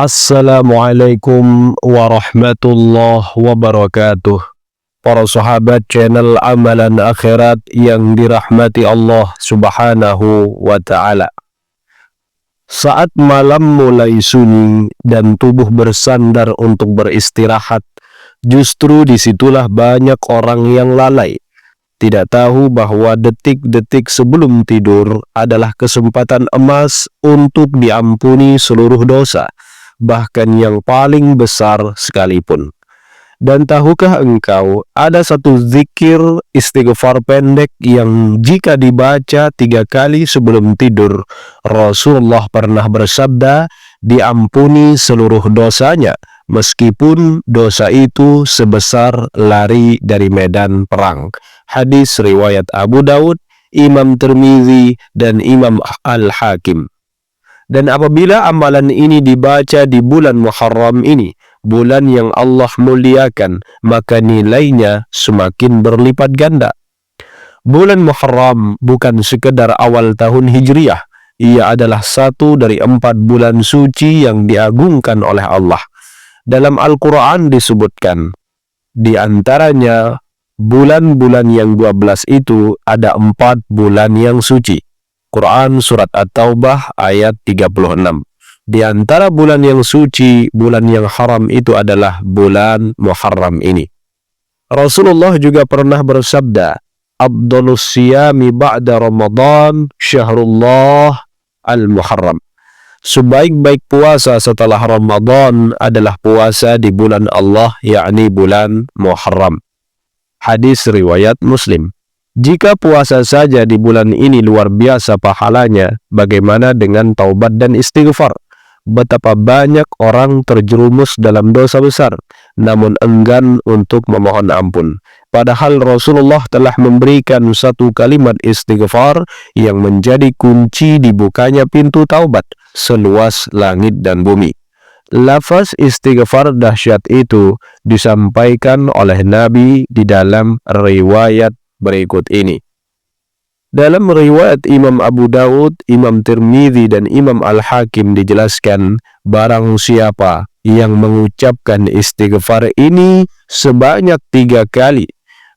Assalamualaikum warahmatullahi wabarakatuh. Para sahabat channel Amalan Akhirat yang dirahmati Allah Subhanahu wa Ta'ala. Saat malam mulai sunyi dan tubuh bersandar untuk beristirahat, justru disitulah banyak orang yang lalai, tidak tahu bahwa detik-detik sebelum tidur adalah kesempatan emas untuk diampuni seluruh dosa, bahkan yang paling besar sekalipun. Dan tahukah engkau, ada satu zikir istighfar pendek yang jika dibaca 3 kali sebelum tidur, Rasulullah pernah bersabda, diampuni seluruh dosanya, meskipun dosa itu sebesar lari dari medan perang. Hadis riwayat Abu Daud, Imam Tirmizi, dan Imam Al-Hakim. Dan apabila amalan ini dibaca di bulan Muharram ini, bulan yang Allah muliakan, maka nilainya semakin berlipat ganda. Bulan Muharram bukan sekedar awal tahun Hijriah, ia adalah satu dari 4 bulan suci yang diagungkan oleh Allah. Dalam Al-Quran disebutkan, di antaranya bulan-bulan yang 12 itu ada 4 bulan yang suci. Quran Surat At-Taubah ayat 36. Di antara bulan yang suci, bulan yang haram itu adalah bulan Muharram ini. Rasulullah juga pernah bersabda, Afdhalus siyami ba'da Ramadan syahrullah al-Muharram. Sebaik-baik puasa setelah Ramadan adalah puasa di bulan Allah, yakni bulan Muharram. Hadis riwayat Muslim. Jika puasa saja di bulan ini luar biasa pahalanya, bagaimana dengan taubat dan istighfar? Betapa banyak orang terjerumus dalam dosa besar, namun enggan untuk memohon ampun. Padahal Rasulullah telah memberikan satu kalimat istighfar yang menjadi kunci dibukanya pintu taubat seluas langit dan bumi. Lafaz istighfar dahsyat itu disampaikan oleh Nabi di dalam riwayat berikut ini. Dalam riwayat Imam Abu Daud, Imam Tirmizi, dan Imam Al-Hakim dijelaskan, barang siapa yang mengucapkan istighfar ini sebanyak 3 kali,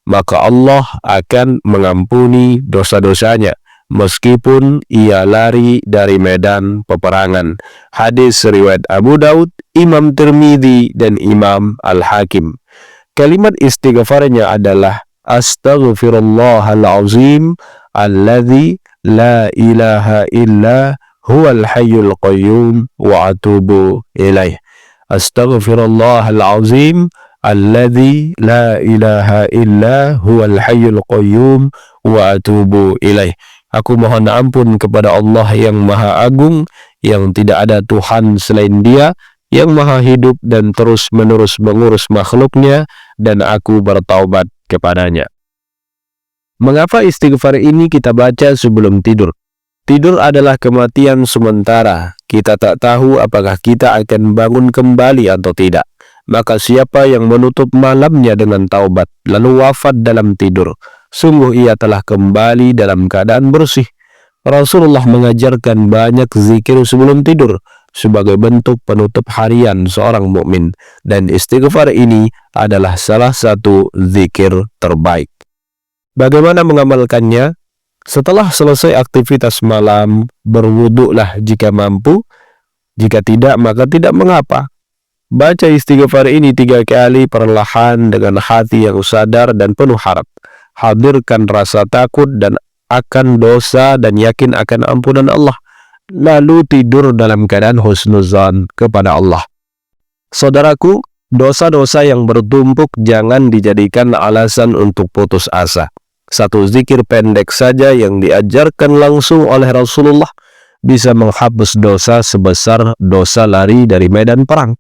maka Allah akan mengampuni dosa-dosanya, meskipun ia lari dari medan peperangan. Hadis riwayat Abu Daud, Imam Tirmizi, dan Imam Al-Hakim. Kalimat istighfarnya adalah Astaghfirullahal azim alladzi la ilaha illa huwal hayyul qayyum wa atubu ilaih. Astaghfirullahal azim alladzi la ilaha illa huwal hayyul qayyum wa atubu ilaih. Aku mohon ampun kepada Allah yang Maha Agung, yang tidak ada Tuhan selain Dia, yang Maha Hidup dan terus-menerus mengurus makhluknya, dan aku bertaubat kepadanya. Mengapa istighfar ini kita baca sebelum tidur? Tidur adalah kematian sementara. Kita tak tahu apakah kita akan bangun kembali atau tidak. Maka siapa yang menutup malamnya dengan taubat lalu wafat dalam tidur, sungguh ia telah kembali dalam keadaan bersih. Rasulullah mengajarkan banyak zikir sebelum tidur sebagai bentuk penutup harian seorang mukmin, dan istighfar ini adalah salah satu zikir terbaik. Bagaimana mengamalkannya? Setelah selesai aktivitas malam, berwuduklah jika mampu. Jika tidak, maka tidak mengapa. Baca istighfar ini 3 kali perlahan dengan hati yang sadar dan penuh harap. Hadirkan rasa takut dan akan dosa dan yakin akan ampunan Allah. Lalu tidur dalam keadaan husnuzan kepada Allah. Saudaraku, dosa-dosa yang bertumpuk jangan dijadikan alasan untuk putus asa. Satu zikir pendek saja yang diajarkan langsung oleh Rasulullah bisa menghapus dosa sebesar dosa lari dari medan perang.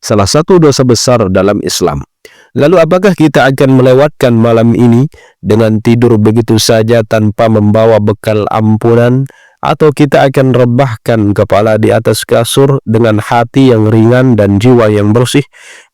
Salah satu dosa besar dalam Islam. Lalu apakah kita akan melewatkan malam ini dengan tidur begitu saja tanpa membawa bekal ampunan, atau kita akan rebahkan kepala di atas kasur dengan hati yang ringan dan jiwa yang bersih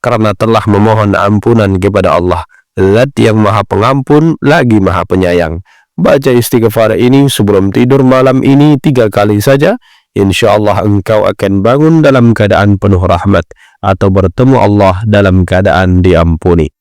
karena telah memohon ampunan kepada Allah, Zat yang Maha Pengampun lagi Maha Penyayang. Baca istighfar ini sebelum tidur malam ini 3 kali saja. insya Allah engkau akan bangun dalam keadaan penuh rahmat, atau bertemu Allah dalam keadaan diampuni.